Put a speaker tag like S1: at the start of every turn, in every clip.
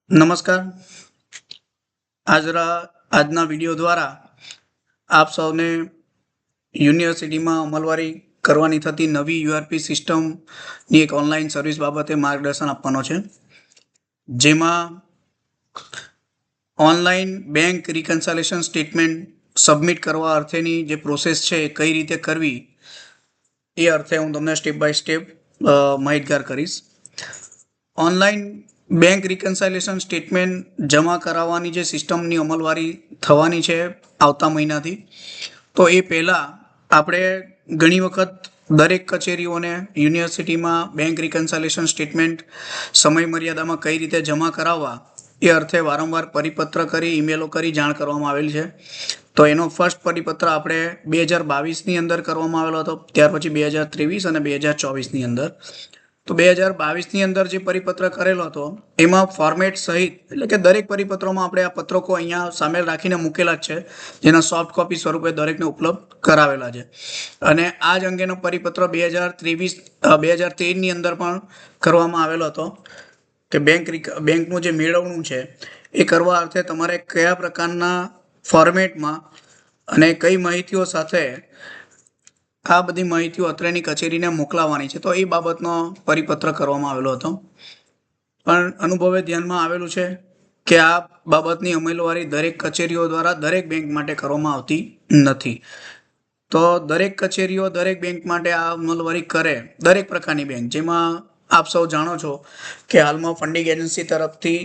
S1: નમસ્કાર. આજના વિડીયો દ્વારા આપ સૌને યુનિવર્સિટીમાં અમલવારી કરવાની થતી નવી યુઆરપી સિસ્ટમની એક ઓનલાઈન સર્વિસ બાબતે માર્ગદર્શન આપવાનો છે, જેમાં ઓનલાઈન બેંક રિકન્સલેશન સ્ટેટમેન્ટ સબમિટ કરવા અર્થેની જે પ્રોસેસ છે એ કઈ રીતે કરવી એ અર્થે હું તમને સ્ટેપ બાય સ્ટેપ માહિતગાર કરીશ. ઓનલાઈન બેંક રિકન્સાઇલેશન સ્ટેટમેન્ટ જમા કરાવવાની જે સિસ્ટમની અમલવારી થવાની છે આવતા મહિનાથી, તો એ પહેલાં આપણે ઘણી વખત દરેક કચેરીઓને યુનિવર્સિટીમાં બેંક રિકન્સાઇલેશન સ્ટેટમેન્ટ સમય મર્યાદામાં કઈ રીતે જમા કરાવવા એ અર્થે વારંવાર પરિપત્ર કરી, ઈમેલો કરી જાણ કરવામાં આવેલ છે. તો એનો ફર્સ્ટ પરિપત્ર આપણે 2022ની અંદર કરવામાં આવેલો હતો, ત્યાર પછી 2023 અને 2024ની અંદર. તો 2022ની અંદર જે પરિપત્ર કરેલો હતો એમાં ફોર્મેટ સહિત, એટલે કે દરેક પરિપત્રોમાં આપણે આ પત્રકો અહીંયા સામેલ રાખીને મૂકેલા જ છે, જેના સોફ્ટ કોપી સ્વરૂપે દરેકને ઉપલબ્ધ કરાવેલા છે. અને આ જ અંગેનો પરિપત્ર 2013ની અંદર પણ કરવામાં આવેલો હતો કે બેંકનું જે મેળવણું છે એ કરવા અર્થે તમારે કયા પ્રકારના ફોર્મેટમાં અને કઈ માહિતીઓ સાથે આ બધી માહિતીઓ અત્રેની કચેરીને મોકલાવાની છે, તો એ બાબતનો પરિપત્ર કરવામાં આવેલો હતો. પણ અનુભવે ધ્યાનમાં આવેલું છે કે આ બાબતની અમલવારી દરેક કચેરીઓ દ્વારા દરેક બેંક માટે કરવામાં આવતી નથી. તો દરેક કચેરીઓ દરેક બેંક માટે આ અમલવારી કરે, દરેક પ્રકારની બેંક, જેમાં આપ સૌ જાણો છો કે હાલમાં ફંડિંગ એજન્સી તરફથી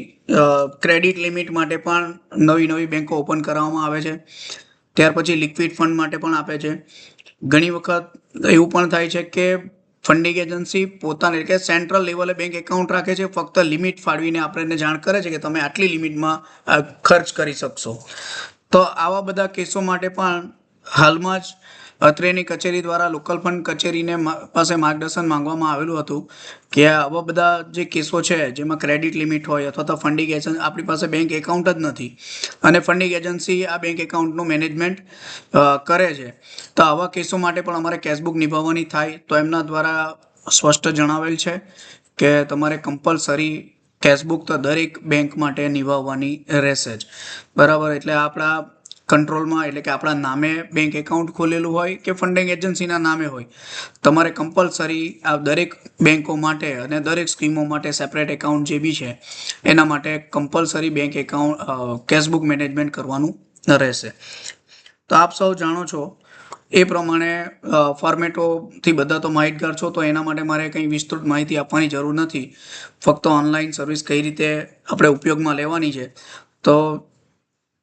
S1: ક્રેડિટ લિમિટ માટે પણ નવી બેંકો ઓપન કરવામાં આવે છે. ત્યાર પછી લિક્વિડ ફંડ માટે પણ આપે છે. ઘણી વખત એવું પણ થાય છે કે ફંડિંગ એજન્સી પોતાને, એટલે કે સેન્ટ્રલ લેવલે બેંક એકાઉન્ટ રાખે છે, ફક્ત લિમિટ ફાળવીને આપણને જાણ કરે છે કે તમે આટલી લિમિટમાં ખર્ચ કરી શકશો. તો આવા બધા કેસો માટે પણ હાલમાં જ અત્રેની કચેરી દ્વારા લોકલ ફંડ કચેરીને પાસે માર્ગદર્શન માંગવામાં આવેલું હતું કે આવા બધા જે કેસો છે જેમાં ક્રેડિટ લિમિટ હોય અથવા તો ફંડિંગ એજન્સી, આપણી પાસે બેંક એકાઉન્ટ જ નથી અને ફંડિંગ એજન્સી આ બેંક એકાઉન્ટનું મેનેજમેન્ટ કરે છે, તો આવા કેસો માટે પણ અમારે કેશબુક નિભાવવાની થાય. તો એમના દ્વારા સ્પષ્ટ જણાવેલ છે કે તમારે કમ્પલસરી કેશબુક તો દરેક બેંક માટે નિભાવવાની રહેશે જ. બરાબર. એટલે આપણા કંટ્રોલમાં, એટલે કે આપણા નામે બેંક એકાઉન્ટ ખોલેલું હોય કે ફંડિંગ એજન્સીના નામે હોય, તમારે કમ્પલસરી આ દરેક બેંકો માટે અને દરેક સ્કીમો માટે સેપરેટ એકાઉન્ટ જે બી છે એના માટે કમ્પલસરી બેંક એકાઉન્ટ કેશબુક મેનેજમેન્ટ કરવાનું રહેશે. તો આપ સૌ જાણો છો એ પ્રમાણે ફોર્મેટોથી બધા તો માહિતગાર છો, તો એના માટે મારે કંઈ વિસ્તૃત માહિતી આપવાની જરૂર નથી. ફક્ત ઓનલાઈન સર્વિસ કઈ રીતે આપણે ઉપયોગમાં લેવાની છે, તો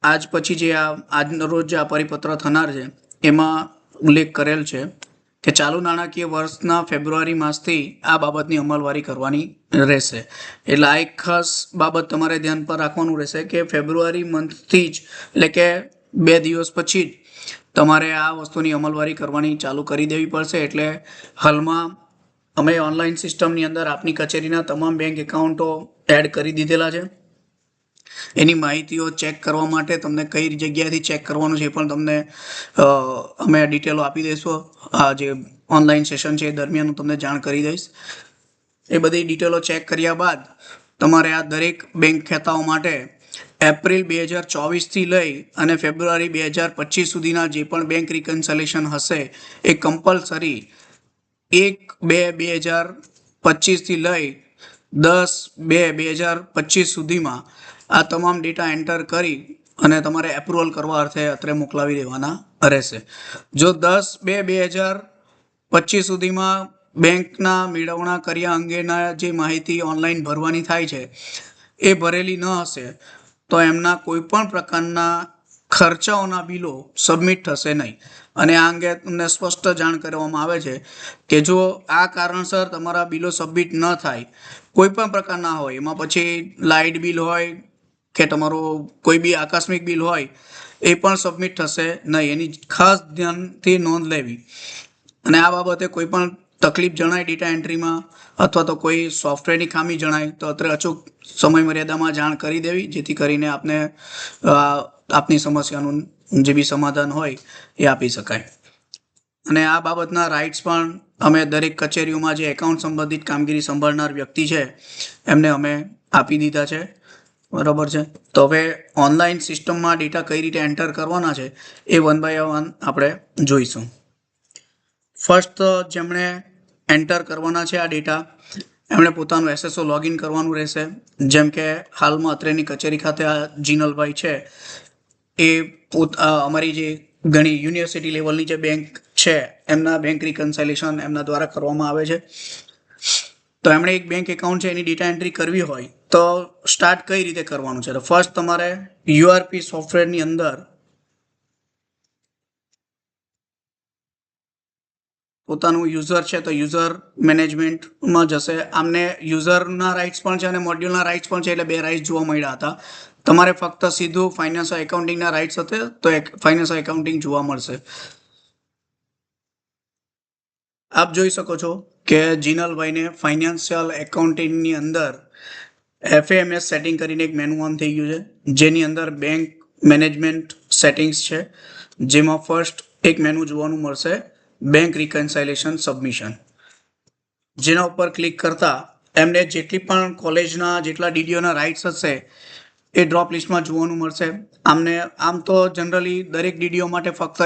S1: આજ પછી જે આજનો રોજ જે આ પરિપત્ર થનાર છે એમાં ઉલ્લેખ કરેલ છે કે ચાલુ નાણાકીય વર્ષના ફેબ્રુઆરી માસથી આ બાબતની અમલવારી કરવાની રહેશે. એટલે આ એક ખાસ બાબત તમારે ધ્યાન પર રાખવાનું રહેશે કે ફેબ્રુઆરી મંથથી જ, એટલે કે 2 દિવસ પછી જ તમારે આ વસ્તુની અમલવારી કરવાની ચાલુ કરી દેવી પડશે. એટલે હાલમાં અમે ઓનલાઈન સિસ્ટમની અંદર આપની કચેરીના તમામ બેંક એકાઉન્ટો એડ કરી દીધેલા છે. એની માહિતીઓ ચેક કરવા માટે તમને કઈ જગ્યાએથી ચેક કરવાનું છે એ પણ તમને અમે ડિટેલો આપી દઈશું. આ જે ઓનલાઈન સેશન છે એ દરમિયાન હું તમને જાણ કરી દઈશ. એ બધી ડિટેલો ચેક કર્યા બાદ તમારે આ દરેક બેંક ખાતાઓ માટે એપ્રિલ 2024થી લઈ અને ફેબ્રુઆરી 2025 સુધીના જે પણ બેંક રિકન્સલેશન હશે એ કમ્પલસરી 1/2/2025થી લઈ 10/2/2025 સુધીમાં આ તમામ ડેટા એન્ટર કરી અને તમારે એપ્રુવલ કરવા અર્થે અત્રે મોકલાવી દેવાના રહેશે. જો 10/2/2025 સુધીમાં બેંકના મેળવણા કર્યા અંગેના જે માહિતી ઓનલાઈન ભરવાની થાય છે એ ભરેલી ન હશે તો એમના કોઈ પણ પ્રકારના ખર્ચાઓના બિલો સબમિટ થશે નહીં. અને આ અંગે તમને સ્પષ્ટ જાણ કરવામાં આવે છે કે જો આ કારણસર તમારા બિલો સબમિટ ન થાય, કોઈ પણ પ્રકારના હોય, એમાં પછી લાઇટ બિલ હોય કે તમારું કોઈ બી આકસ્મિક બિલ હોય, એ પણ સબમિટ થશે નહીં. એની ખાસ ધ્યાનથી નોંધ લેવી. અને આ બાબતે કોઈ પણ તકલીફ જણાય ડેટા એન્ટ્રીમાં અથવા તો કોઈ સોફ્ટવેરની ખામી જણાય તો અત્રે અચૂક સમય મર્યાદામાં જાણ કરી દેવી, જેથી કરીને આપને આપની સમસ્યાનું જે બી સમાધાન હોય એ આપી શકાય. અને આ બાબતના રાઇટ્સ પણ અમે દરેક કચેરીઓમાં જે એકાઉન્ટ સંબંધિત કામગીરી સંભાળનાર વ્યક્તિ છે એમને અમે આપી દીધા છે. બરાબર છે. તો હવે ઓનલાઈન સિસ્ટમમાં ડેટા કઈ રીતે એન્ટર કરવાના છે એ વન બાય વન આપણે જોઈશું. ફર્સ્ટ જેમણે એન્ટર કરવાના છે આ ડેટા, એમણે પોતાનું SSO લોગિન કરવાનું રહેશે. જેમ કે હાલમાં અત્રેની કચેરી ખાતે આ જીનલભાઈ છે એ અમારી જે ઘણી યુનિવર્સિટી લેવલની જે બેંક છે એમના બેંક રિકન્સાઇલેશન એમના દ્વારા કરવામાં આવે છે. તો એમણે એક બેંક એકાઉન્ટ છે એની ડેટા એન્ટ્રી કરવી હોય તો સ્ટાર્ટ કઈ રીતે કરવાનું છે? તો ફર્સ્ટ તમારે URP સોફ્ટવેરની અંદર પોતાનું યુઝર છે તો યુઝર મેનેજમેન્ટમાં જશે. આમને યુઝરના રાઇટ્સ પણ છે અને મોડ્યુલના રાઇટ્સ પણ છે, એટલે બે રાઇટ્સ જોવા મળ્યા હતા. તમારે ફક્ત સીધું ફાઇનાન્શિયલ એકાઉન્ટિંગના રાઇટ્સ હશે તો ફાઇનાન્શિયલ એકાઉન્ટિંગ જોવા મળશે. આપ જોઈ શકો છો કે જીનલભાઈને ફાઇનાન્શિયલ એકાઉન્ટિંગની અંદર FAMS સેટિંગ કરીને એક મેનુ ઓન થઈ ગયું છે, જેની અંદર બેંક મેનેજમેન્ટ સેટિંગ્સ છે, જેમાં ફર્સ્ટ એક મેનુ જોવાનું મળશે બેંક રિકન્સાઇલેશન સબમિશન. જેના ઉપર ક્લિક કરતા એમને જેટલી પણ કોલેજના જેટલા DDOના રાઇટ્સ હશે એ ડ્રોપ લિસ્ટમાં જોવાનું મળશે. આમ તો જનરલી દરેક DDO માટે ફક્ત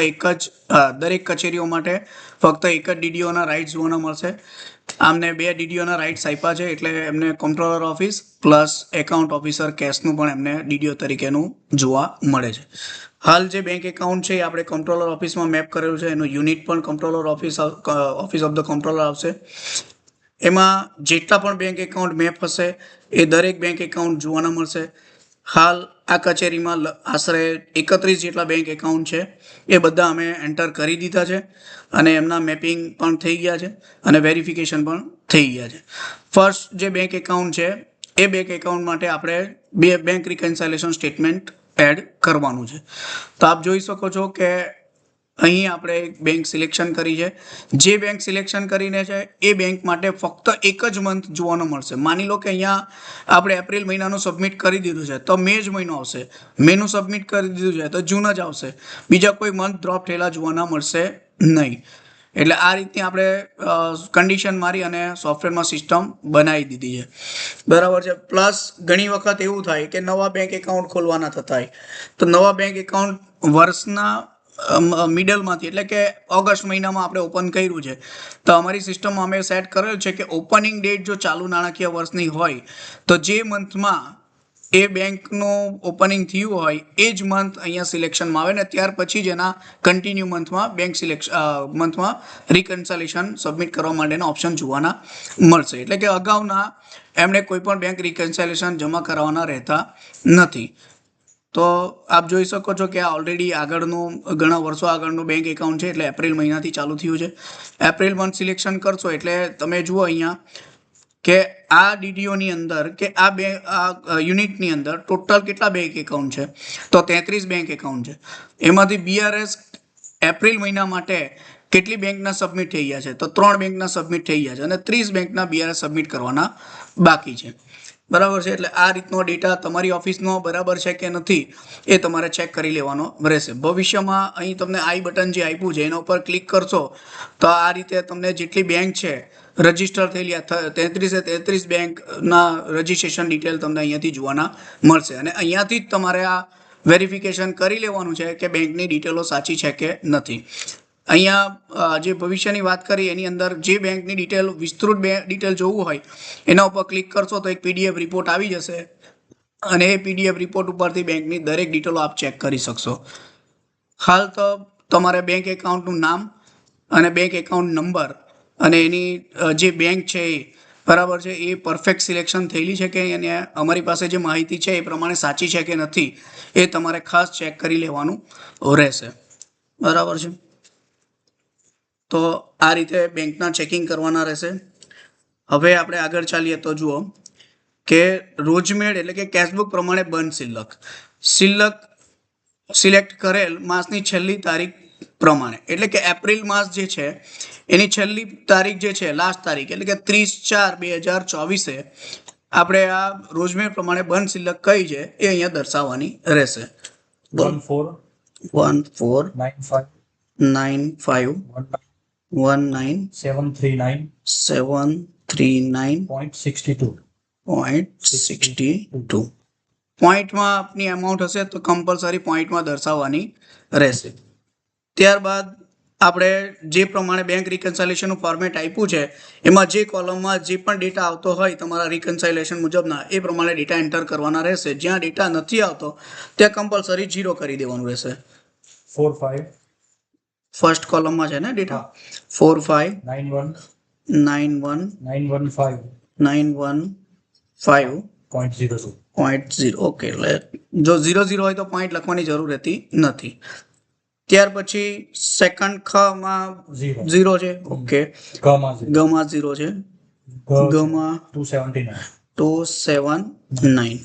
S1: દરેક કચેરીઓ માટે ફક્ત એક જ DDOના રાઇટ્સ જોવાના મળશે. આમને બે DDOના રાઇટ્સ આપ્યા છે, એટલે એમને controller office plus account officer કેશનું પણ એમને DDO તરીકેનું જોવા મળે છે. હાલ જે બેંક એકાઉન્ટ છે એ આપણે કન્ટ્રોલર ઓફિસમાં મેપ કરેલું છે, એનું યુનિટ પણ controller office of the controller આવશે. એમાં જેટલા પણ બેંક એકાઉન્ટ મેપ હશે એ દરેક બેંક એકાઉન્ટ જોવાના મળશે. હાલ આ કચેરીમાં આશરે 31 જેટલા બેંક એકાઉન્ટ છે, એ બધા અમે એન્ટર કરી દીધા છે અને એમના મેપિંગ પણ થઈ ગયા છે અને વેરિફિકેશન પણ થઈ ગયા છે. ફર્સ્ટ જે બેંક એકાઉન્ટ છે એ બેંક એકાઉન્ટ માટે આપણે બેંક રિકન્સાઇલેશન સ્ટેટમેન્ટ એડ કરવાનું છે. તો આપ જોઈ શકો છો કે અહીં આપણે એક બેંક સિલેક્શન કરી છે. જે બેંક સિલેક્શન કરીને છે એ બેંક માટે ફક્ત એક જ મંથ જોવાનો મળશે. માની લો કે અહીંયા આપણે એપ્રિલ મહિનાનું સબમિટ કરી દીધું છે તો મે જ મહિનો આવશે, મેનું સબમિટ કરી દીધું છે તો જૂન જ આવશે, બીજા કોઈ મંથ ડ્રોપ થયેલા જોવાના મળશે નહીં. એટલે આ રીતની આપણે કન્ડિશન મારી અને સોફ્ટવેરમાં સિસ્ટમ બનાવી દીધી છે. બરાબર છે. પ્લસ ઘણી વખત એવું થાય કે નવા બેંક એકાઉન્ટ ખોલવાના થતા હોય તો નવા બેંક એકાઉન્ટ વર્ષના મિડલમાંથી એટલે કે ઓગસ્ટ મહિનામાં આપણે ઓપન કર્યું છે તો અમારી સિસ્ટમમાં અમે સેટ કરેલ છે કે ઓપનિંગ ડેટ જો ચાલુ નાણાકીય વર્ષની હોય તો જે મંથમાં એ બેંકનું ઓપનિંગ થયું હોય એ જ મંથ અહીંયા સિલેક્શનમાં આવે ને ત્યાર પછી જ એના કન્ટિન્યુ મંથમાં મંથમાં રિકન્સલેશન સબમિટ કરવા માટેના ઓપ્શન જોવાના મળશે. એટલે કે અગાઉના એમણે કોઈ પણ બેંક રિકન્સલેશન જમા કરવાના રહેતા નથી. તો આપ જોઈ શકો છો કે આ ઓલરેડી આગળનું ઘણા વર્ષો આગળનું બેંક એકાઉન્ટ છે, એટલે એપ્રિલ મહિનાથી ચાલુ થયું છે. એપ્રિલ મંથ સિલેક્શન કરશો એટલે તમે જુઓ અહીંયા કે આ DDOની અંદર કે આ યુનિટની અંદર ટોટલ કેટલા બેંક એકાઉન્ટ છે? તો 33 બેંક એકાઉન્ટ છે. એમાંથી BRS એપ્રિલ મહિના માટે કેટલી બેંકના સબમિટ થઈ ગયા છે? તો 3 બેંકના સબમિટ થઈ ગયા છે અને 30 બેંકના BRS સબમિટ કરવાના બાકી છે. બરાબર છે. એટલે આ રીતનો ડેટા તમારી ઓફિસનો બરાબર છે કે નથી એ તમારે ચેક કરી લેવાનો રહેશે. ભવિષ્યમાં અહીં તમને આઈ બટન જે આપ્યું છે એના ઉપર ક્લિક કરશો તો આ રીતે તમને જેટલી બેંક છે રજિસ્ટર થયેલી 33 બેંકના રજિસ્ટ્રેશન ડિટેલ તમને અહીંયાથી જોવાના મળશે અને અહીંયાથી જ તમારે આ વેરિફિકેશન કરી લેવાનું છે કે બેંકની ડિટેલો સાચી છે કે નથી. અહીંયા જે ભવિષ્યની વાત કરી એની અંદર જે બેંકની ડિટેલ વિસ્તૃત ડિટેલ જોવું હોય એના ઉપર ક્લિક કરશો તો એક PDF રિપોર્ટ આવી જશે અને એ PDF રિપોર્ટ ઉપરથી બેંકની દરેક ડિટેલો આપ ચેક કરી શકશો. હાલ તો તમારે બેંક એકાઉન્ટનું નામ અને બેંક એકાઉન્ટ નંબર અને એની જે બેંક છે એ બરાબર છે એ પરફેક્ટ સિલેક્શન થયેલી છે કે એને અમારી પાસે જે માહિતી છે એ પ્રમાણે સાચી છે કે નથી એ તમારે ખાસ ચેક કરી લેવાનું રહેશે. બરાબર છે. તો આ રીતે બેંકના ચેકિંગ કરવાના રહેશે. હવે આપણે આગળ ચાલીએ તો જુઓ કે રોજમેળ એટલે કે કેશબુક પ્રમાણે બંધ સિલેક્ટ કરેલ માસની છેલ્લી તારીખ પ્રમાણે એટલે કે એપ્રિલ માસ જે છે એની છેલ્લી તારીખ જે છે લાસ્ટ તારીખ એટલે કે 30/4/2024 આપણે આ રોજમેળ પ્રમાણે બંધ સિલક કઈ છે એ અહીંયા દર્શાવવાની રહેશે. 1495195739.62. પોઈન્ટમાં આપની અમાઉન્ટ હશે તો કમ્પલસરી પોઈન્ટમાં દર્શાવવાની રહેશે. ત્યારબાદ આપણે જે પ્રમાણે બેંક રિકન્સાઇલેશનનું ફોર્મેટ આપ્યું છે એમાં જે કોલમમાં જે પણ ડેટા આવતો હોય તમારા રિકન્સાઇલેશન મુજબના એ પ્રમાણે ડેટા એન્ટર કરવાના રહેશે. જ્યાં ડેટા નથી આવતો ત્યાં કમ્પલસરી 0 કરી દેવાનું રહેશે.
S2: 4 5
S1: ફર્સ્ટ કોલમમાં છે ને ડેટા 4 5
S2: 9 1
S1: 9 1
S2: 9 1 5
S1: 9 1 5
S2: 0
S1: ઓકે. એટલે જો 0 0 હોય તો પોઈન્ટ લખવાની જરૂર રહેતી નથી. ત્યાર પછી સેકન્ડ ખમાં 0 છે. ઓકે. ગમાં 0 છે. ગમાં 279.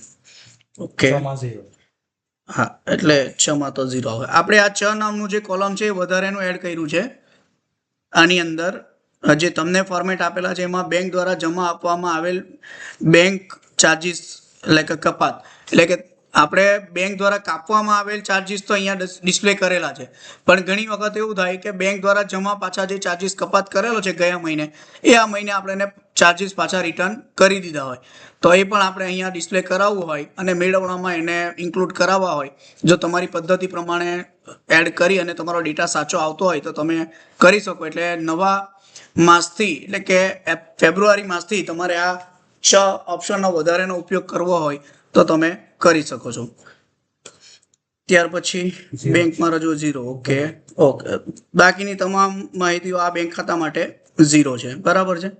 S1: ઓકે. હા, એટલે છમાં તો 0 આવે. આપણે આ ચ નામનું જે કોલમ છે એ વધારેનું એડ કર્યું છે આની અંદર. જે તમને ફોર્મેટ આપેલા છે એમાં બેંક દ્વારા જમા આપવામાં આવેલ બેંક ચાર્જિસ એટલે કે કપાત, એટલે કે આપણે બેંક દ્વારા કાપવામાં આવેલ ચાર્જિસ તો અહીંયા ડિસ્પ્લે કરેલા છે, પણ ઘણી વખત એવું થાય કે બેંક દ્વારા જમા પાછા જે ચાર્જિસ કપાત કરેલો છે ગયા મહિને એ આ મહિને આપણે એને ચાર્જિસ પાછા રિટર્ન કરી દીધા હોય તો એ પણ આપણે અહીંયા ડિસ્પ્લે કરાવવું હોય અને મેળવણામાં એને ઇન્ક્લુડ કરાવવા હોય, જો તમારી પદ્ધતિ પ્રમાણે એડ કરી અને તમારો ડેટા સાચો આવતો હોય તો તમે કરી શકો. એટલે નવા માસથી એટલે કે ફેબ્રુઆરી માસથી તમારે આ 6 ઓપ્શનનો વધારેનો ઉપયોગ કરવો હોય તો તમે કરી શકો છો. ત્યાર પછી બેંકમાં રજો 0. ઓકે. બાકીની તમામ માહિતીઓ આ બેંક ખાતા માટે 0 છે. બરાબર છે.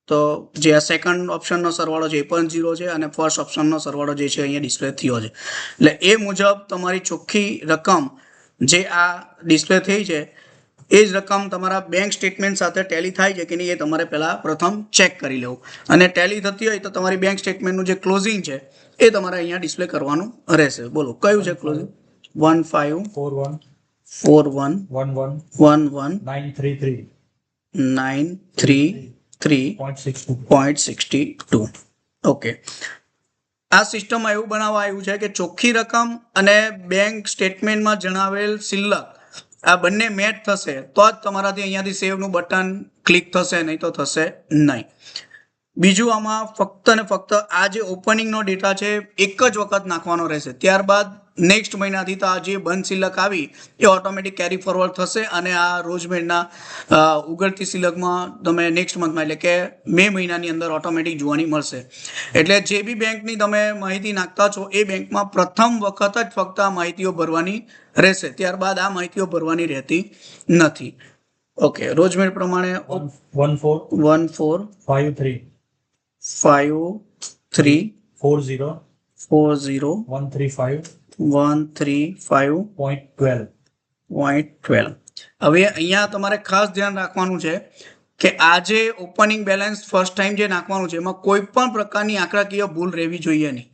S1: તો જે આ સેકન્ડ ઓપ્શનનો સરવાળો છે એ પણ 0 છે અને ફર્સ્ટ ઓપ્શનનો સરવાળો જે છે અહીંયા ડિસ્પ્લે થયો છે. એટલે એ મુજબ તમારી ચોખ્ખી રકમ જે આ ડિસ્પ્લે થઈ છે એ જ રકમ તમારા બેંક સ્ટેટમેન્ટ સાથે ટેલી થાય છે કે નહીં એ તમારે પહેલાં પ્રથમ ચેક કરી લેવું. અને ટેલી થતી હોય તો તમારી બેંક સ્ટેટમેન્ટનું જે ક્લોઝિંગ છે એ તમારે અહીંયા ડિસ્પ્લે કરવાનું રહેશે. બોલો કયું છે ક્લોઝિંગ? 154141 933.62. ઓકે. આ સિસ્ટમમાં એવું બનાવવા આવ્યું છે કે ચોખ્ખી રકમ અને બેંક સ્ટેટમેન્ટમાં જણાવેલ શિલ્લક આ બંને મેચ થશે તો જ તમારાથી અહીંયાથી સેવનું બટન ક્લિક થશે, નહીં તો થશે નહીં. બીજું આમાં ફક્ત ને ફક્ત આ જે ઓપનિંગનો ડેટા છે એક જ વખત નાખવાનો રહેશે. ત્યારબાદ નેક્સ્ટ મહિનાથી તો આ જે બંધ શિલ્લક આવી એ ઓટોમેટિક કેરી ફોરવર્ડ થશે અને આ રોજમેરના ઉગડતી શિલ્લકમાં તમે નેક્સ્ટ મંથમાં એટલે કે મે મહિનાની અંદર ઓટોમેટિક જોવાની મળશે. એટલે જે બી બેંકની તમે માહિતી નાખતા છો એ બેંકમાં પ્રથમ વખત જ ફક્ત આ માહિતીઓ ભરવાની રહેશે. ત્યારબાદ આ માહિતીઓ ભરવાની રહેતી નથી. ઓકે. રોજમેર પ્રમાણે 14,135,135.12. હવે અહીંયા તમારે ખાસ ધ્યાન રાખવાનું છે કે આ જે ઓપનિંગ બેલેન્સ ફર્સ્ટ ટાઈમ જે નાખવાનું છે એમાં કોઈ પણ પ્રકારની આંકડાકીય ભૂલ રહેવી જોઈએ નહીં.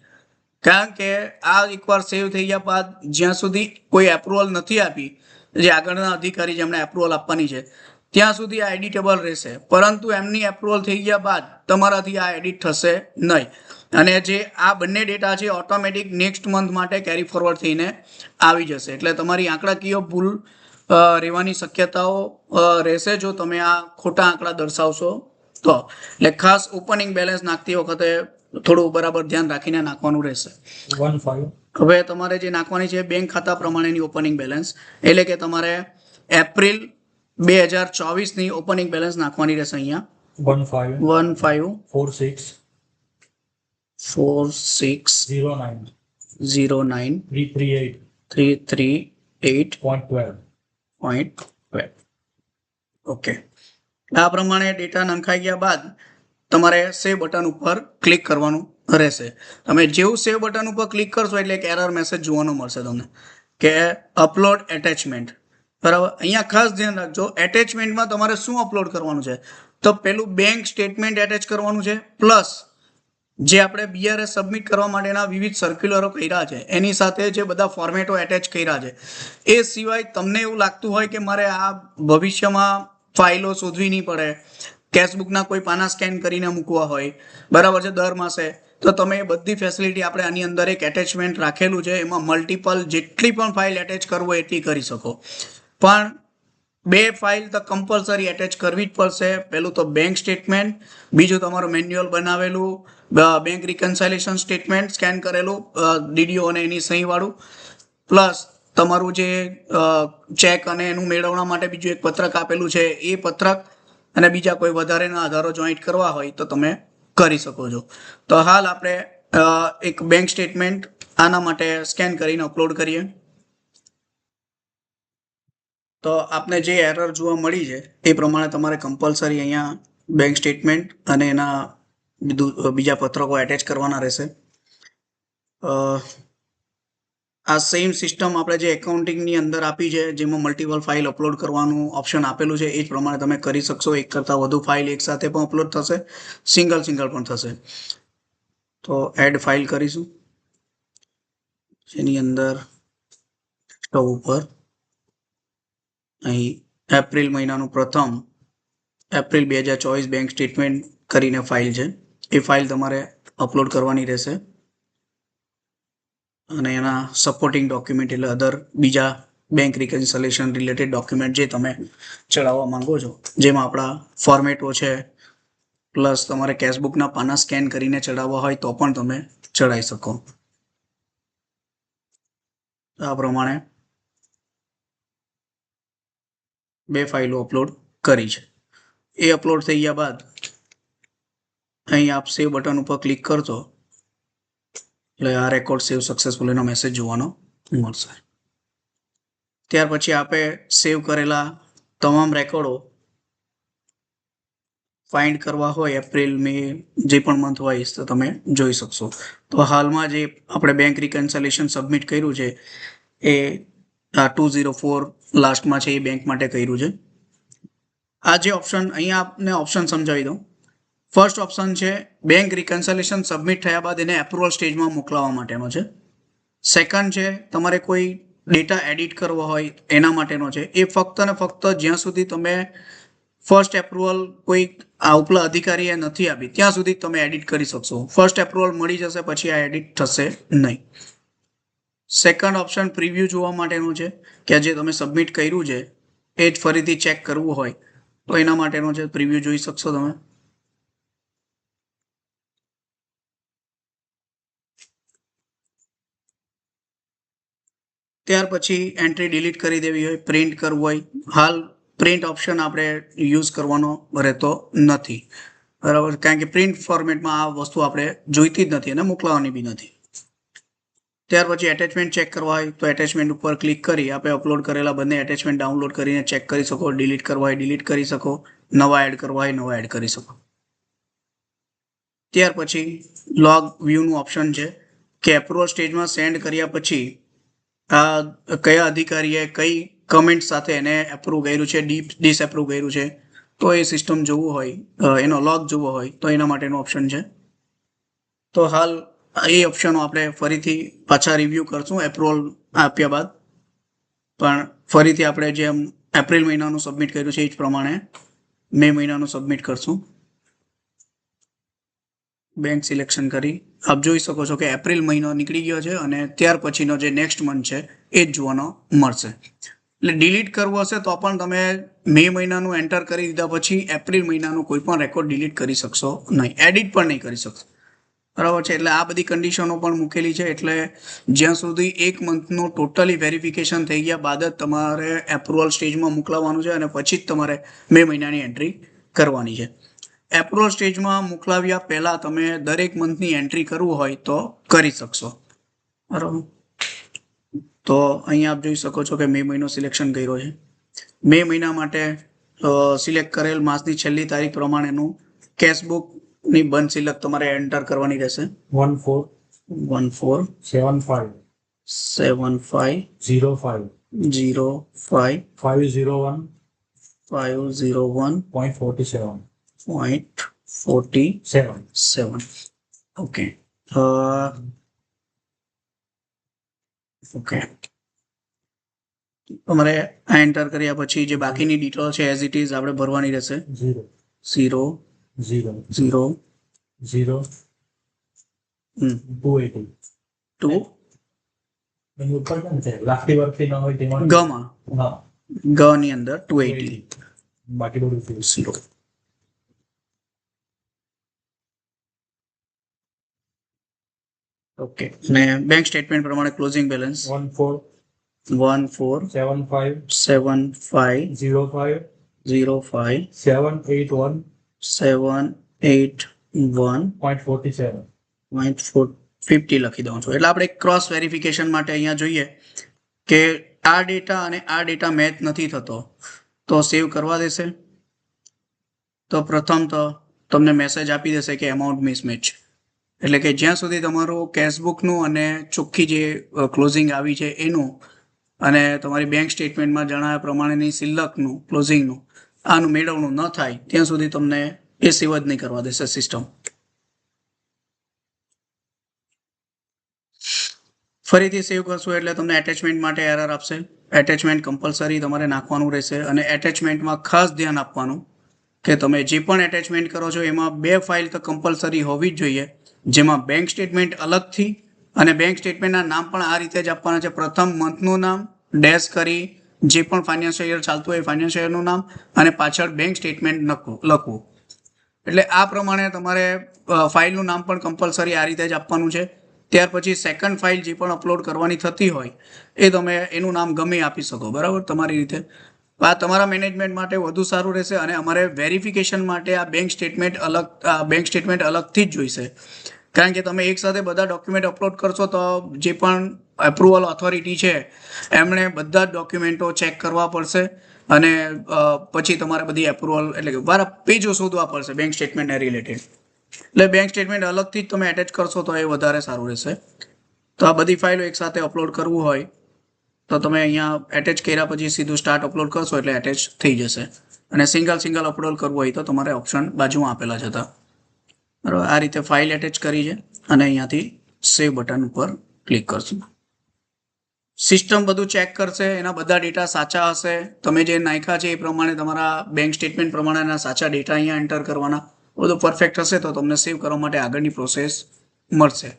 S1: કારણ કે આ એકવાર સેવ થઈ ગયા બાદ જ્યાં સુધી કોઈ એપ્રુવલ નથી આપી, જે આગળના અધિકારી જેમણે એપ્રુવલ આપવાની છે ત્યાં સુધી આ એડિટેબલ રહેશે, પરંતુ એમની એપ્રુવલ થઈ ગયા બાદ તમારાથી આ એડિટ થશે નહીં. અને જે આ બંને ડેટા છે ઓટોમેટિક નેક્સ્ટ મંથ માટે કેરી ફોરવર્ડ થઈને આવી જશે. એટલે તમારી આંકડાકીય ભૂલ રહેવાની શક્યતાઓ રહેશે જો તમે આ ખોટા આંકડા દર્શાવશો તો. એટલે ખાસ ઓપનિંગ બેલેન્સ નાખતી વખતે થોડું બરાબર ધ્યાન રાખીને નાખવાનું રહેશે. હવે તમારે જે નાખવાની છે બેંક ખાતા પ્રમાણેની ઓપનિંગ બેલેન્સ, એટલે કે તમારે એપ્રિલ 2024ની ઓપનિંગ બેલેન્સ નાખવાની રહેશે. અહીંયા 1546090338.12. ઓકે. આ પ્રમાણે ડેટા નંખાઈ ગયા બાદ તમારે સેવ બટન ઉપર ક્લિક કરવાનું રહેશે. તમે જેવું સેવ બટન ઉપર ક્લિક કરશો એટલે એક એરર મેસેજ જોવાનો મળશે તમને કે અપલોડ એટેચમેન્ટ. બરાબર. અહીંયા ખાસ ધ્યાન રાખજો, એટેચમેન્ટમાં તમારે શું અપલોડ કરવાનું છે તો પેલું બેંક સ્ટેટમેન્ટ એટેચ કરવાનું છે, પ્લસ જે આપણે BRS સબમિટ કરવા માટેના વિવિધ સર્ક્યુલરો કર્યા છે એની સાથે જે બધા ફોર્મેટો એટેચ કર્યા છે. એ સિવાય તમને એવું લાગતું હોય કે મારે આ ભવિષ્યમાં ફાઇલો શોધવી નહીં પડે, કેશબુકના કોઈ પાના સ્કેન કરીને મૂકવા હોય, બરાબર છે, દર માસે, તો તમે એ બધી ફેસિલિટી આપણે આની અંદર એક એટેચમેન્ટ રાખેલું છે. એમાં મલ્ટિપલ જેટલી પણ ફાઇલ એટેચ કરવો એટલી કરી શકો, પણ 2 ફાઇલ તો કમ્પલસરી એટેચ કરવી જ પડશે. પહેલું તો બેંક સ્ટેટમેન્ટ, બીજું તમારું મેન્યુઅલ બનાવેલું બેંક રિકન્સાઇલેશન સ્ટેટમેન્ટ સ્કેન કરેલું ડીડીઓ અને એની સહીવાળું, પ્લસ તમારું જે ચેક અને એનું મેળવવા માટે બીજું એક પત્રક આપેલું છે એ પત્રક, અને બીજા કોઈ વધારેના આધારો જોઈન્ટ કરવા હોય તો તમે કરી શકો છો. તો હાલ આપણે એક બેંક સ્ટેટમેન્ટ આના માટે સ્કેન કરીને અપલોડ કરીએ. તો આપને જે એરર જોવા મળી છે એ પ્રમાણે તમારે કમ્પલસરી અહીંયા બેંક સ્ટેટમેન્ટ અને એના બીજા પત્રકો એટેચ કરવાના રહેશે. આ સેમ સિસ્ટમ આપણે જે એકાઉન્ટિંગની અંદર આપી છે, જેમાં મલ્ટિપલ ફાઇલ અપલોડ કરવાનું ઓપ્શન આપેલું છે, એ જ પ્રમાણે તમે કરી શકશો. એક કરતાં વધુ ફાઇલ એકસાથે પણ અપલોડ થશે, સિંગલ પણ થશે. તો એડ ફાઇલ કરીશું, જેની અંદર સ્ટોવ ઉપર અહીં એપ્રિલ મહિનાનું પ્રથમ એપ્રિલ 2024 બેંક સ્ટેટમેન્ટ કરીને ફાઇલ છે, એ ફાઇલ તમારે અપલોડ કરવાની રહેશે. અને એના સપોર્ટિંગ ડોક્યુમેન્ટ એટલે અધર બીજા બેંક રિકન્સલેશન રિલેટેડ ડોક્યુમેન્ટ જે તમે ચડાવવા માંગો છો, જેમાં આપણા ફોર્મેટો છે, પ્લસ તમારે કેશબુકના પાના સ્કેન કરીને ચડાવવા હોય તો પણ તમે ચડાવી શકો. આ પ્રમાણે 2 ફાઇલો અપલોડ કરી છે. એ અપલોડ થઈ ગયા બાદ અહીં આપ સેવ બટન ઉપર ક્લિક કરજો એટલે આ રેકોર્ડ સેવ સક્સેસફુલ એનો મેસેજ જોવાનો મળશે. ત્યાર પછી આપે સેવ કરેલા તમામ રેકોર્ડો ફાઇન્ડ કરવા હોય એપ્રિલ મે જે પણ મંથ હોય તો તમે જોઈ શકશો. તો હાલમાં જે આપણે બેંક રિકન્સલેશન સબમિટ કર્યું છે એ 204 લાસ્ટમાં છે, એ બેંક માટે કર્યું છે. આ જે ઓપ્શન અહીંયા આપને ઓપ્શન સમજાવી દઉં. ફર્સ્ટ ઓપ્શન છે બેંક રિકન્સલેશન સબમિટ થયા બાદ એને એપ્રુવલ સ્ટેજમાં મોકલવા માટેનો છે. સેકન્ડ છે તમારે કોઈ ડેટા એડિટ કરવો હોય એના માટેનો છે. એ ફક્ત ને ફક્ત જ્યાં સુધી તમે ફર્સ્ટ એપ્રુવલ કોઈ ઉપલા અધિકારીએ નથી આપી ત્યાં સુધી તમે એડિટ કરી શકશો. ફર્સ્ટ એપ્રુવલ મળી જશે પછી આ એડિટ થશે નહીં. સેકન્ડ ઓપ્શન પ્રિવ્યૂ જોવા માટેનું છે, કે જે તમે સબમિટ કર્યું છે એ જ ફરીથી ચેક કરવું હોય તો એના માટેનો છે, પ્રિવ્યૂ જોઈ શકશો તમે. ત્યાર પછી એન્ટ્રી ડિલીટ કરી દેવી હોય, પ્રિન્ટ કરવું હોય. હાલ પ્રિન્ટ ઓપ્શન આપણે યુઝ કરવાનો રહેતો નથી, બરાબર, કારણ કે પ્રિન્ટ ફોર્મેટમાં આ વસ્તુ આપણે જોઈતી જ નથી અને મોકલવાની બી નથી. ત્યાર પછી એટેચમેન્ટ ચેક કરવા હોય તો એટેચમેન્ટ ઉપર ક્લિક કરી આપણે અપલોડ કરેલા બંને એટેચમેન્ટ ડાઉનલોડ કરીને ચેક કરી શકો. ડિલીટ કરવા હોય ડિલીટ કરી શકો, નવા એડ કરવા હોય નવા એડ કરી શકો. ત્યાર પછી લોગ વ્યૂનું ઓપ્શન છે, કે એપ્રુવલ સ્ટેજમાં સેન્ડ કર્યા પછી કયા અધિકારીએ કઈ કમેન્ટ સાથે એને એપ્રુવ કર્યું છે, ડિસએપ્રુવ કર્યું છે, તો એ સિસ્ટમ જોવું હોય, એનો લોગ જોવો હોય તો એના માટેનો ઓપ્શન છે. તો હાલ એ ઓપ્શનો આપણે ફરીથી પાછા રિવ્યૂ કરશું એપ્રુવલ આપ્યા બાદ. પણ ફરીથી આપણે જેમ એપ્રિલ મહિનાનું સબમિટ કર્યું છે એ જ પ્રમાણે મે મહિનાનું સબમિટ કરશું. બેંક સિલેક્શન કરી આપ જોઈ શકો છો કે એપ્રિલ મહિનો નીકળી ગયો છે અને ત્યાર પછીનો જે નેક્સ્ટ મંથ છે એ જ જોવાનો મળશે. એટલે ડિલીટ કરવું હશે તો પણ તમે મે મહિનાનું એન્ટર કરી દીધા પછી એપ્રિલ મહિનાનું કોઈ પણ રેકોર્ડ ડિલીટ કરી શકશો નહીં, એડિટ પણ નહીં કરી શકશો, બરાબર છે. એટલે આ બધી કન્ડિશનો પણ મૂકેલી છે. એટલે જ્યાં સુધી એક મંથનું ટોટલી વેરિફિકેશન થઈ ગયા બાદ જ તમારે એપ્રુવલ સ્ટેજમાં મોકલાવવાનું છે અને પછી જ તમારે મે મહિનાની એન્ટ્રી કરવાની છે. એપ્રુવલ સ્ટેજમાં મોકલાવ્યા પહેલા તમે દરેક મંથની એન્ટ્રી કરવું હોય તો કરી શકશો, બરાબર. તો અહીંયા આપ જોઈ શકો છો કે મે મહિનો સિલેક્શન કર્યો છે. મે મહિના માટે સિલેક્ટ કરેલ માસની છેલ્લી તારીખ પ્રમાણેનું કેશબુકની બંધ સિલક તમારે એન્ટર કરવાની રહેશે. 1475 05 501.47. Okay, okay. તમારે આ એન્ટર કર્યા પછી જે બાકીની ડિટેલ છે એઝ ઇટ ઇઝ આપણે ભરવાની રહેશે. 0 0 0 280 ગ ની અંદર 280 બાકી બધું 0. ઓકે, અને બેંક સ્ટેટમેન્ટ પ્રમાણે ક્લોઝિંગ બેલેન્સ 147575 05 781.50 લખી દઉં છું. એટલે આપણે ક્રોસ વેરિફિકેશન માટે અહીંયા જોઈએ કે આ ડેટા અને આ ડેટા મેચ નથી થતો તો સેવ કરવા દેશે. તો પ્રથમ તો તમને મેસેજ આપી દેશે કે અમાઉન્ટ મિસમેચ, એટલે કે જ્યાં સુધી તમારું કેશબુકનું અને ચોખ્ખી જે ક્લોઝિંગ આવી છે એનું અને તમારી બેંક સ્ટેટમેન્ટમાં જણાવ્યા પ્રમાણેની સિલકનું ક્લોઝિંગનું આનું મેળવણું ન થાય ત્યાં સુધી તમને એ સેવ જ નહીં કરવા દેશે સિસ્ટમ. ફરીથી સેવ કરશો એટલે તમને એટેચમેન્ટ માટે એરર આપશે. એટેચમેન્ટ કમ્પલસરી તમારે નાખવાનું રહેશે અને એટેચમેન્ટમાં ખાસ ધ્યાન આપવાનું કે તમે જે પણ એટેચમેન્ટ કરો છો એમાં 2 ફાઇલ તો કમ્પલસરી હોવી જ જોઈએ, જેમાં બેંક સ્ટેટમેન્ટ અલગથી અને બેંક સ્ટેટમેન્ટના નામ પણ આ રીતે જ આપવાના છે. પ્રથમ મંથનું નામ ડેશ કરી જે પણ ફાઇનાન્શિયલ યર ચાલતું હોય ફાઇનાન્શિયલ યરનું નામ અને પાછળ બેંક સ્ટેટમેન્ટ લખવું. એટલે આ પ્રમાણે તમારે ફાઇલનું નામ પણ કમ્પલસરી આ રીતે જ આપવાનું છે. ત્યાર પછી સેકન્ડ ફાઇલ જે પણ અપલોડ કરવાની થતી હોય એ તમે એનું નામ ગમે આપી શકો, બરાબર, તમારી રીતે. આ તમારા મેનેજમેન્ટ માટે વધુ સારું રહેશે અને અમારે વેરિફિકેશન માટે આ બેંક સ્ટેટમેન્ટ અલગથી જ જોઈશે, કારણ કે તમે એક સાથે બધા ડોક્યુમેન્ટ અપલોડ કરશો તો જે પણ એપ્રુવલ ઓથોરિટી છે એમણે બધા જ ડોક્યુમેન્ટો ચેક કરવા પડશે અને પછી તમારે બધી એપ્રુવલ એટલે કે વારા પેજો શોધવા પડશે બેંક સ્ટેટમેન્ટને રિલેટેડ. એટલે બેંક સ્ટેટમેન્ટ અલગથી જ તમે એટેચ કરશો તો એ વધારે સારું રહેશે. તો આ બધી ફાઇલો એક સાથે અપલોડ કરવું હોય તો તમે અહીંયા એટેચ કર્યા પછી સીધું સ્ટાર્ટ અપલોડ કરશો એટલે એટેચ થઈ જશે. અને સિંગલ અપલોડ કરવું હોય તો તમારે ઓપ્શન બાજુમાં આપેલા છે. બરાબર, આ રીતે ફાઇલ એટેચ કરી છે અને અહીંયાથી સેવ બટન ઉપર ક્લિક કરશું. સિસ્ટમ બધું ચેક કરશે, એના બધા ડેટા સાચા હશે. તમે જે નાખ્યા છે એ પ્રમાણે તમારા બેંક સ્ટેટમેન્ટ પ્રમાણેના સાચા ડેટા અહીંયા એન્ટર કરવાના. બધું પરફેક્ટ હશે તો તમને સેવ કરવા માટે આગળની પ્રોસેસ મળશે,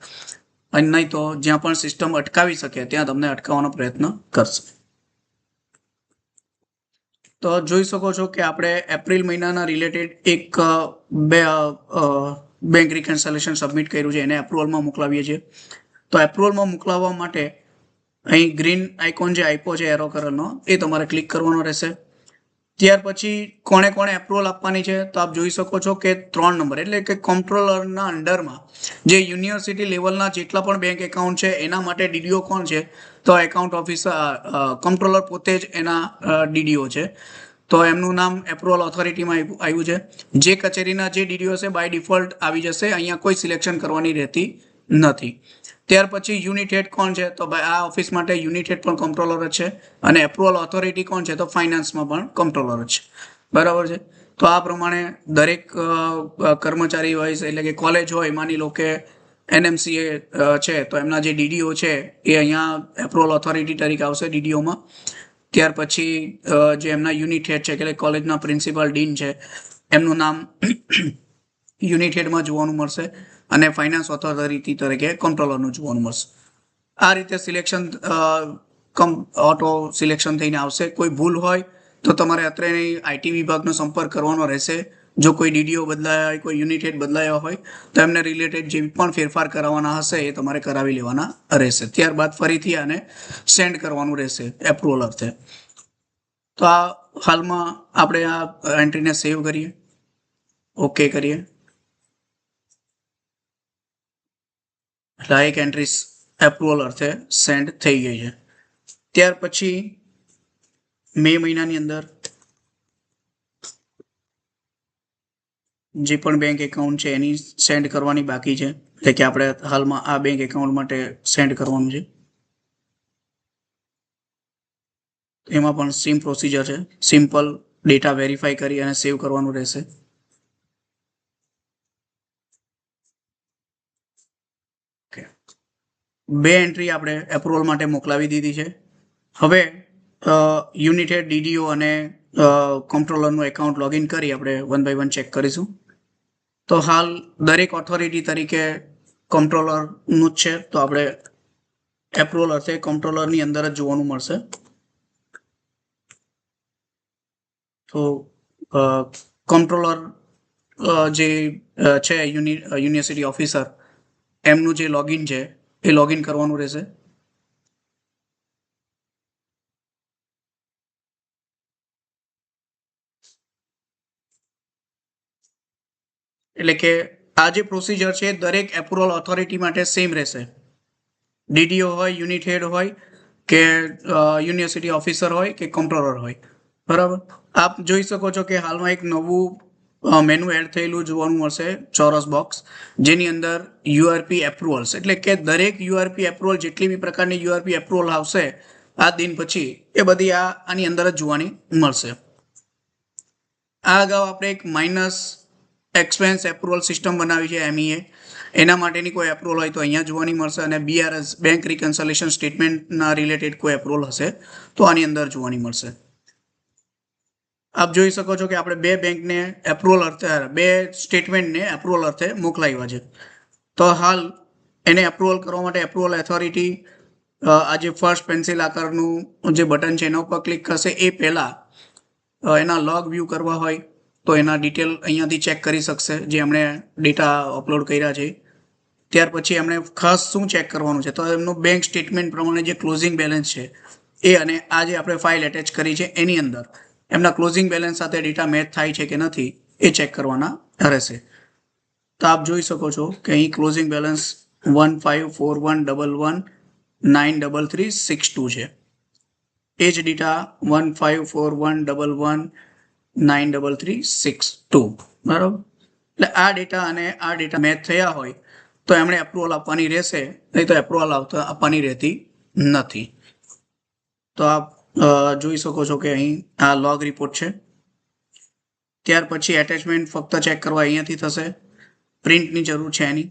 S1: અને નહીં તો જ્યાં પણ સિસ્ટમ અટકાવી શકે ત્યાં તમને અટકાવવાનો પ્રયત્ન કરશે. તો જોઈ શકો છો કે આપણે એપ્રિલ મહિનાના રિલેટેડ એક બેંક રિકન્સલેશન સબમિટ કર્યું છે, એને એપ્રુવલમાં મોકલાવીએ છીએ. તો એપ્રુવલમાં મોકલાવવા માટે અહીં ગ્રીન આઇકોન જે આપ્યો છે એરો કલરનો એ તમારે ક્લિક કરવાનો રહેશે. ત્યાર પછી કોણે એપ્રુવલ આપવાની છે તો આપ જોઈ શકો છો કે 3 નંબર એટલે કે કમ્પ્ટ્રોલરના અંડરમાં જે યુનિવર્સિટી લેવલના જેટલા પણ બેંક એકાઉન્ટ છે એના માટે ડીડીઓ કોણ છે તો એકાઉન્ટ ઓફિસર કમ્પ્ટ્રોલર પોતે જ એના ડીડીઓ છે. તો એમનું નામ એપ્રુવલ ઓથોરિટીમાં આવ્યું છે. જે કચેરીના જે ડીડીઓ છે બાય ડિફોલ્ટ આવી જશે, અહીંયા કોઈ સિલેક્શન કરવાની રહેતી નથી. ત્યાર પછી યુનિટ હેડ કોણ છે તો ભાઈ આ ઓફિસ માટે યુનિટ હેડ પણ કમ્પ્ટ્રોલર જ છે અને એપ્રુવલ ઓથોરિટી કોણ છે તો ફાઇનાન્સમાં પણ કમ્પ્ટ્રોલર જ છે, બરાબર છે. તો આ પ્રમાણે દરેક કર્મચારી હોય એટલે કે કોલેજ હોય, માની લો કે NMCA છે તો એમના જે ડીડીઓ છે એ અહીંયા એપ્રુવલ ઓથોરિટી તરીકે આવશે ડીડીઓમાં. ત્યાર પછી જે એમના યુનિટ હેડ છે એટલે કોલેજના પ્રિન્સિપાલ ડીન છે એમનું નામ યુનિટ હેડમાં જોવાનું મળશે અને ફાઇનાન્સ ઓથોરિટી તરીકે કન્ટ્રોલરનું જોવાનું મળશે. આ રીતે સિલેક્શન ઓટો સિલેક્શન થઈને આવશે. કોઈ ભૂલ હોય તો તમારે અત્રેની આઈટી વિભાગનો સંપર્ક કરવાનો રહેશે. જો કોઈ ડીડીઓ બદલાયા હોય, કોઈ યુનિટ હેડ બદલાયા હોય તો એમને રિલેટેડ જે પણ ફેરફાર કરાવવાના હશે એ તમારે કરાવી લેવાના રહેશે. ત્યારબાદ ફરીથી આને સેન્ડ કરવાનું રહેશે એપ્રુવલ અર્થે. તો આ હાલમાં આપણે આ એન્ટ્રીને સેવ કરીએ, ઓકે કરીએ. એટલે આ એક એન્ટ્રી એપ્રુવલ અર્થે સેન્ડ થઈ ગઈ છે. ત્યાર પછી મે મહિનાની અંદર જે પણ બેંક એકાઉન્ટ છે એની સેન્ડ કરવાની બાકી છે, એટલે કે આપણે હાલમાં આ બેંક એકાઉન્ટ માટે સેન્ડ કરવાનું છે. એમાં પણ સેમ પ્રોસિજર છે, સિમ્પલ ડેટા વેરીફાઈ કરી અને સેવ કરવાનું રહેશે. બે એન્ટ્રી આપણે એપ્રુવલ માટે મોકલાવી દીધી છે. હવે યુનિટ હેડ, ડીડીઓ અને કન્ટ્રોલરનું એકાઉન્ટ લોગિન કરી આપણે 1 by 1 ચેક કરીશું. તો હાલ દરેક ઓથોરિટી તરીકે કન્ટ્રોલરનું જ છે, તો આપણે એપ્રુવલ અર્થે કન્ટ્રોલરની અંદર જ જોવાનું મળશે. તો કન્ટ્રોલર જે છે યુનિવર્સિટી ઓફિસર એમનું જે લોગિન છે એ લોગિન કરવાનું રહેશે. એટલે કે આ જે પ્રોસિજર છે દરેક એપ્રુવલ ઓથોરિટી માટે સેમ રહેશે. ડીડીઓ હોય, યુનિટ હેડ હોય કે યુનિવર્સિટી ઓફિસર હોય કે કમ્પ્ટ્રોલર હોય, બરાબર. આપ જોઈ શકો છો કે હાલમાં એક નવું મેનુ એડ થયેલું જોવાનું મળશે, ચોરસ બોક્સ, જેની અંદર યુઆરપી એપ્રુવલ્સ, એટલે કે દરેક યુઆરપી એપ્રુવલ જેટલી બી પ્રકારની યુઆરપી એપ્રુવલ આવશે આ દિન પછી એ બધી આની અંદર જ જોવાની મળશે. આ અગાઉ આપણે એક માઇનસ એક્સપેન્સ એપ્રુવલ સિસ્ટમ બનાવી છે MEA. એના માટેની કોઈ એપ્રુવલ હોય તો અહીંયા જોવાની મળશે, અને BRS બેંક રિકન્સલેશન સ્ટેટમેન્ટના રિલેટેડ કોઈ એપ્રુવલ હશે તો આની અંદર જોવાની મળશે. આપ જોઈ શકો છો કે આપણે બે બેંકને એપ્રુવલ અર્થે, બે સ્ટેટમેન્ટને એપ્રુવલ અર્થે મોકલાવ્યા છે. તો હાલ એને એપ્રુવલ કરવા માટે એપ્રુવલ ઓથોરિટી આ જે ફર્સ્ટ પેન્સિલ આકારનું જે બટન છે એના ઉપર ક્લિક કરશે. એ પહેલાં એના લોગ વ્યૂ કરવા હોય તો એના ડિટેલ અહીંયાથી ચેક કરી શકશે, જે એમણે ડેટા અપલોડ કર્યા છે. ત્યાર પછી એમણે ખાસ શું ચેક કરવાનું છે તો એમનું બેંક સ્ટેટમેન્ટ પ્રમાણે જે ક્લોઝિંગ બેલેન્સ છે એ, અને આ જે આપણે ફાઇલ એટેચ કરી છે એની અંદર એમના ક્લોઝિંગ બેલેન્સ સાથે ડેટા મેચ થાય છે કે નથી એ ચેક કરવાના રહેશે. તો આપ જોઈ શકો છો કે અહીં ક્લોઝિંગ બેલેન્સ 1541119336 છે. એ જ ડેટા 1541119336, બરાબર. એટલે આ ડેટા અને આ ડેટા મેચ થયા હોય તો એમણે એપ્રુવલ આપવાની રહેશે, નહીં તો એપ્રુવલ આપવાની રહેતી નથી. તો આપ જોઈ શકો છો કે અહીં આ લોગ રિપોર્ટ છે. ત્યાર પછી એટેચમેન્ટ ફક્ત ચેક કરવા અહીંયાથી થશે. પ્રિન્ટની જરૂર છે એની,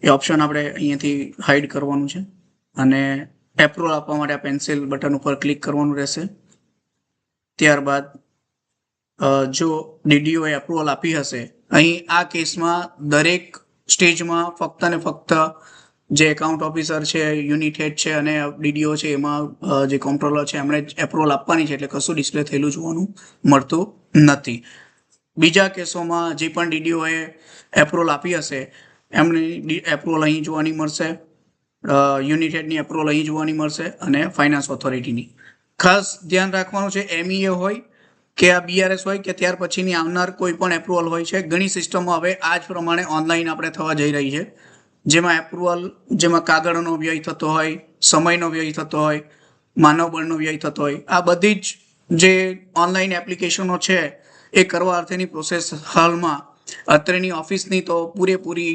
S1: એ ઓપ્શન આપણે અહીંયાથી હાઇડ કરવાનું છે, અને એપ્રુવલ આપવા માટે આ પેન્સિલ બટન ઉપર ક્લિક કરવાનું રહેશે. ત્યારબાદ જો ડીડીઓએ એપ્રુવલ આપી હશે, અહીં આ કેસમાં દરેક સ્ટેજમાં ફક્ત ને ફક્ત જે એકાઉન્ટ ઓફિસર છે, યુનિટ હેડ છે અને ડીડીઓ છે, એમાં જે કમ્પ્ટ્રોલર છે એમણે એપ્રુવલ આપવાની છે, એટલે કશું ડિસ્પ્લે થયેલું જોવાનું મળતું નથી. બીજા કેસોમાં જે પણ ડીડીઓએ એપ્રુવલ આપી હશે એમની એપ્રુવલ અહીં જોવાની મળશે, યુનિટ હેડની એપ્રુવલ અહીં જોવાની મળશે, અને ફાઇનાન્સ ઓથોરિટીની. ખાસ ધ્યાન રાખવાનું છે, MEA હોય કે આ BRS હોય કે ત્યાર પછીની આવનાર કોઈ પણ એપ્રુવલ હોય છે, ઘણી સિસ્ટમો હવે આ જ પ્રમાણે ઓનલાઈન આપણે થવા જઈ રહી છે, જેમાં કાગળનો વ્યય થતો હોય, સમયનો વ્યય થતો હોય, માનવબળનો વ્યય થતો હોય, આ બધી જ જે ઓનલાઈન એપ્લિકેશનો છે એ કરવા અર્થેની પ્રોસેસ હાલમાં અત્રેની ઓફિસની તો પૂરેપૂરી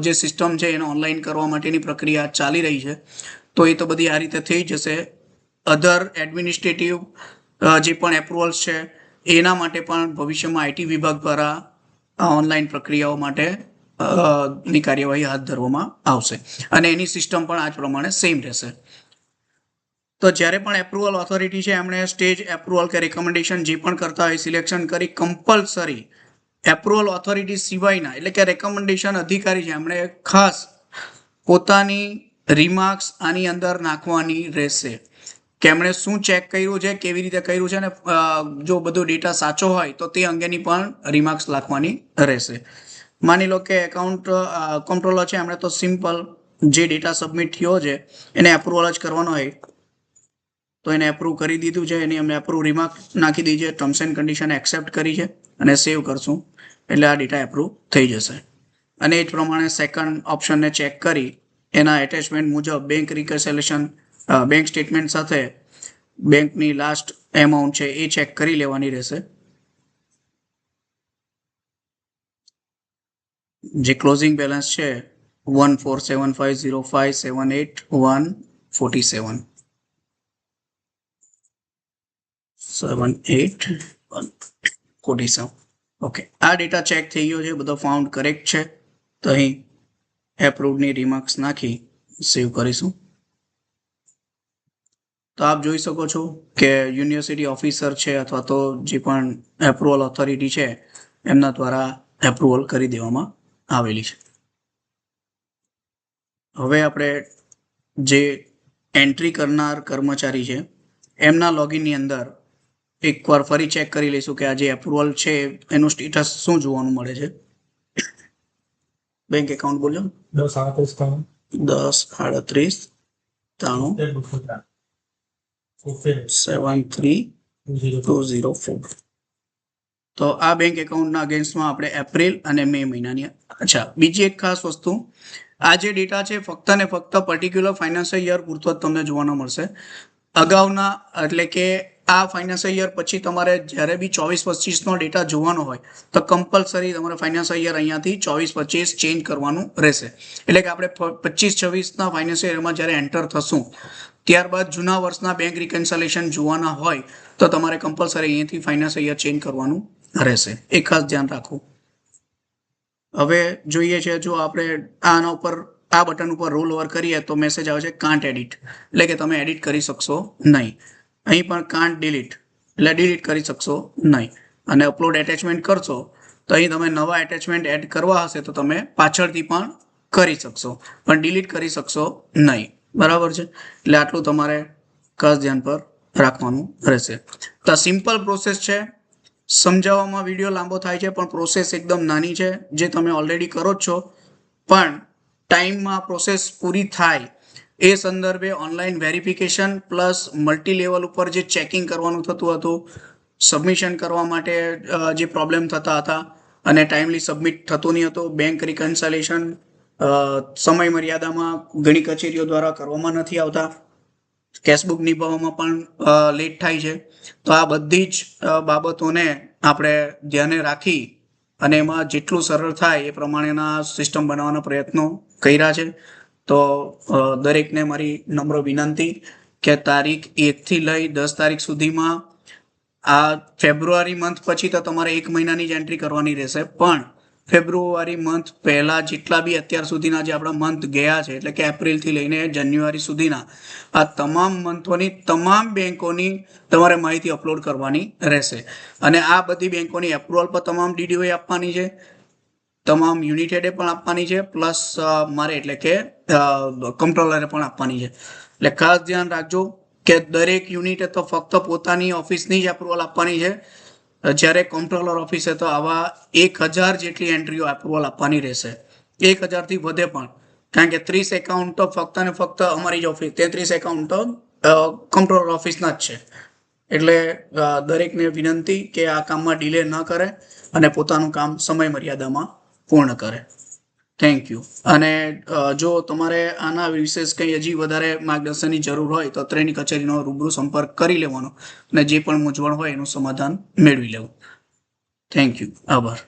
S1: જે સિસ્ટમ છે એને ઓનલાઈન કરવા માટેની પ્રક્રિયા ચાલી રહી છે. તો એ તો બધી આ રીતે થઈ જશે. અધર એડમિનિસ્ટ્રેટિવ જે પણ એપ્રુવલ્સ છે એના માટે પણ ભવિષ્યમાં IT વિભાગ દ્વારા ઓનલાઈન પ્રક્રિયાઓ માટે ની કાર્યવાહી હાથ ધરવામાં આવશે, અને એની સિસ્ટમ પણ આ જ પ્રમાણે સેમ રહેશે. તો જ્યારે પણ એપ્રુવલ ઓથોરિટી છે એમણે સ્ટેજ એપ્રુવલ કે રેકમેન્ડેશન જે પણ કરતા હોય સિલેક્શન કરી કમ્પલસરી એપ્રુવલ ઓથોરિટી સિવાયના, એટલે કે રેકમેન્ડેશન અધિકારી છે એમણે ખાસ પોતાની રિમાર્ક્સ આની અંદર નાખવાની રહેશે કે એમણે શું ચેક કર્યું છે, કેવી રીતે કર્યું છે, અને જો બધો ડેટા સાચો હોય તો તે અંગેની પણ રિમાર્ક્સ લખવાની રહેશે. માની લો કે એકાઉન્ટ કમ્પ્ટ્રોલર છે એમણે તો સિમ્પલ જે ડેટા સબમિટ થયો છે એને એપ્રુવલ જ કરવાનો હોય તો એને એપ્રુવ કરી દીધું છે, એની અમે એપ્રુવ રિમાર્ક નાખી દીધી છે, ટર્મ્સ એન્ડ કન્ડિશન એક્સેપ્ટ કરી છે અને સેવ કરશું એટલે આ ડેટા એપ્રુવ થઈ જશે. અને એ જ પ્રમાણે સેકન્ડ ઓપ્શનને ચેક કરી એના એટેચમેન્ટ મુજબ બેંક રિકન્સિલિયેશન બેંક સ્ટેટમેન્ટ સાથે બેંકની લાસ્ટ એમાઉન્ટ છે એ ચેક કરી લેવાની રહેશે. જે ક્લોઝિંગ બેલેન્સ છે 1475057847 7847. ઓકે, આ ડેટા ચેક થઈ ગયો છે, બધો ફાઉન્ડ કરેક્ટ છે. તો અહીં એપ્રુવડની રિમાર્ક્સ નાખી સેવ કરીશું. તો આપ જોઈ શકો છો કે યુનિવર્સિટી ઓફિસર છે અથવા તો જે પણ એપ્રુવલ ઓથોરિટી છે એમના દ્વારા એપ્રુવલ કરી દેવામાં આવેલી છે. હવે આપણે જે એન્ટ્રી કરનાર કર્મચારી છે એમના લોગિનની અંદર એકવાર ફરી ચેક કરી લઈશું કે આ જે એપ્રુવલ છે એનું સ્ટેટસ શું જોવાનું મળે છે. બેંક એકાઉન્ટ બોલ્યો
S2: 10 8 51
S1: 10 38 73204. તો આ બેંક એકાઉન્ટના અગેન્સ્ટમાં આપણે એપ્રિલ અને મે મહિનાની. અચ્છા, બીજી એક ખાસ વસ્તુ, આ જે ડેટા છે ફક્ત ને ફક્ત પર્ટિક્યુલર ફાઇનાન્શિયલ યર પૂરતો જ તમને જોવાનો મળશે. અગાઉના એટલે કે આ ફાઇનાન્શિયલ યર પછી તમારે જ્યારે બી 24-25નો ડેટા જોવાનો હોય તો કમ્પલસરી તમારે ફાઇનાન્શિયલ યર અહીંયાથી 24-25 ચેન્જ કરવાનું રહેશે. એટલે કે આપણે 25-26ના ફાઇનાન્શિયલ યરમાં જ્યારે એન્ટર થશું ત્યારબાદ જૂના વર્ષના બેંક રિકન્સલેશન જોવાના હોય તો તમારે કમ્પલસરી અહીંયાથી ફાઇનાન્શિયલ યર ચેન્જ કરવાનું રહેશે. એ ખાસ ધ્યાન રાખવું. હવે જોઈએ છે, જો આપણે આના ઉપર આ બટન ઉપર રોલ ઓવર કરીએ તો મેસેજ આવે છે કાન્ટ એડિટ, એટલે કે તમે એડિટ કરી શકશો નહીં. અહીં પણ કાન્ટ ડિલીટ, એટલે ડિલીટ કરી શકશો નહીં. અને અપલોડ એટેચમેન્ટ કરશો તો અહીં તમે નવા એટેચમેન્ટ એડ કરવા હશે તો તમે પાછળથી પણ કરી શકશો, પણ ડિલીટ કરી શકશો નહીં. બરાબર છે, એટલે આટલું તમારે ખાસ ધ્યાન પર રાખવાનું રહેશે. તો સિમ્પલ પ્રોસેસ છે. સમજાવવામાં વિડીયો લાંબો થાય છે પણ પ્રોસેસ એકદમ નાની છે, જે તમે ઓલરેડી કરો જ છો. પણ ટાઈમમાં પ્રોસેસ પૂરી થાય એ સંદર્ભે online verification plus multi level ઉપર જે ચેકિંગ કરવાનું થતું હતું, સબમિશન કરવા માટે જે પ્રોબ્લેમ થતા હતા અને ટાઈમલી સબમિટ થતું નહીં હતું, બેંક રિકન્સલેશન સમય મર્યાદામાં ઘણી કચેરીઓ દ્વારા કરવામાં નથી આવતા, કેશબુક નિભાવવામાં પણ લેટ થાય છે. તો આ બધી જ બાબતોને આપણે ધ્યાને રાખી અને એમાં જેટલું સરળ થાય એ પ્રમાણેના સિસ્ટમ બનાવવાના પ્રયત્નો કર્યા છે. તો દરેકને મારી નમ્ર વિનંતી કે તારીખ 1થી લઈ 10 તારીખ સુધીમાં આ ફેબ્રુઆરી મંથ પછી તો તમારે 1 મહિનાની જ એન્ટ્રી કરવાની રહેશે, પણ ફેબ્રુઆરી મંથ પહેલા જેટલા બી અત્યાર સુધીના જે આપણા મંથ ગયા છે, એટલે કે એપ્રિલથી લઈને જાન્યુઆરી સુધીના આ તમામ મંથોની તમામ બેંકોની તમારે માહિતી અપલોડ કરવાની રહેશે. અને આ બધી બેંકોની એપ્રુવલ પર તમામ ડીડીઓએ આપવાની છે, તમામ યુનિટેડે પણ આપવાની છે, પ્લસ મારે એટલે કે કંટ્રોલરે પણ આપવાની છે. એટલે ખાસ ધ્યાન રાખજો કે દરેક યુનિટે તો ફક્ત પોતાની ઓફિસની જ એપ્રુવલ આપવાની છે, જ્યારે કંટ્રોલર ઓફિસે તો આવા 1000 જેટલી એન્ટ્રીઓ એપ્રુવલ આપવાની રહેશે. 1000થી વધે પણ, કારણ કે 30 એકાઉન્ટ તો ફક્ત ને ફક્ત અમારી જ ઓફિસ, 33 એકાઉન્ટ તો કંટ્રોલર ઓફિસના જ છે. એટલે દરેકને વિનંતી કે આ કામમાં ડિલે ન કરે અને પોતાનું કામ સમય મર્યાદામાં પૂર્ણ કરે. Thank you. અને જો તમારે આના વિશેષ કંઈ હજી વધારે માર્ગદર્શનની જરૂર હોય તો અત્રેની કચેરીનો રૂબરૂ સંપર્ક કરી લેવાનો અને જે પણ મૂંઝવણ હોય એનું સમાધાન મેળવી લેવું. Thank you. આભાર.